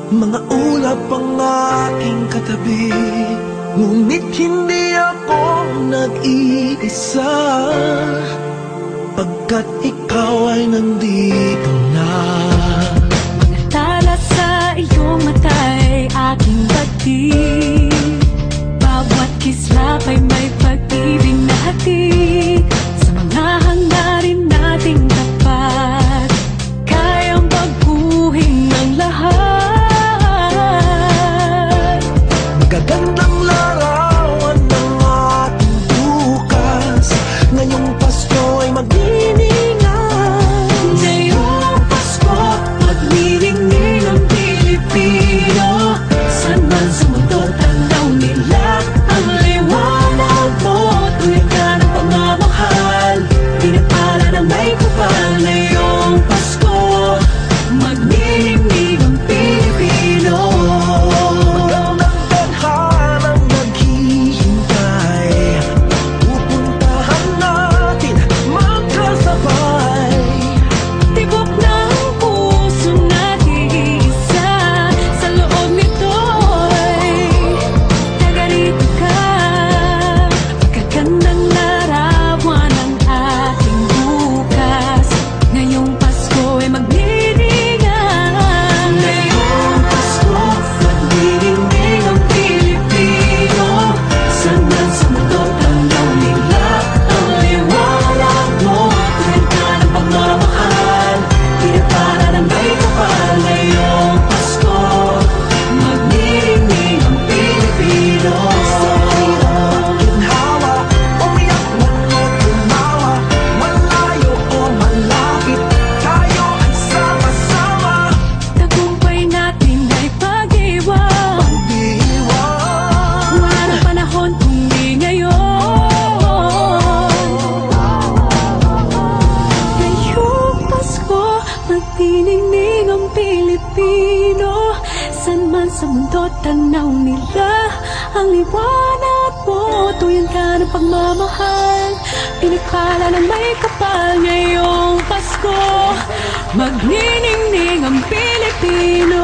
Mga ulap ang aking katabi, ngunit hindi ako nag-iisa, pagkat ikaw ay nandito na. Mga tala sa iyong mata'y aking bati, bawat kislap ay may pag-ibig na hatid. Sa mga hangarin nating tapat, kayang baguhin ng lahat. Magagandang larawan ng ating bukas, ngayong Pasko ay magniningay. Ngayong Pasko, magniningning ang Pilipino. Saan man sa mundo, tanaw nila ang liwanag mo. Tuwing ka ng pagmamahal, pinagpala ng may kapal. Ngayong Pasko, magniningning ang Pilipino. Magandang tadhanang naghihintay, pupuntahan natin magkasabay. Tibok ng puso nating iisa, sa loob nito'y tagarito ka. Magagandang larawan ang ating bukas, ngayong Pasko ay magniningay. Ngayong Pasko, magniningning ang Pilipino. Saan man sa mundo, tanaw nila ang liwanag mo. Tuwing ka ng pagmamahal, pinagpala ng may kapal. Ngayong Pasko, magniningning ang Pilipino. Sa hirap at ginhawa, umiyak man o tumawa, malayo o malapit, tayo ay sama-sama. Tagumpay natin ay pag-iwan, Pag-iwan, wala nang panahon kundi ngayon. Ngayong Pasko, magniningning ang Pilipino. Saan man sa mundo, tanaw nila ang liwanag mo. Tuyan ka ng pagmamahal, pinagpala ng may kapal. Ngayong Pasko, magniningning ang Pilipino.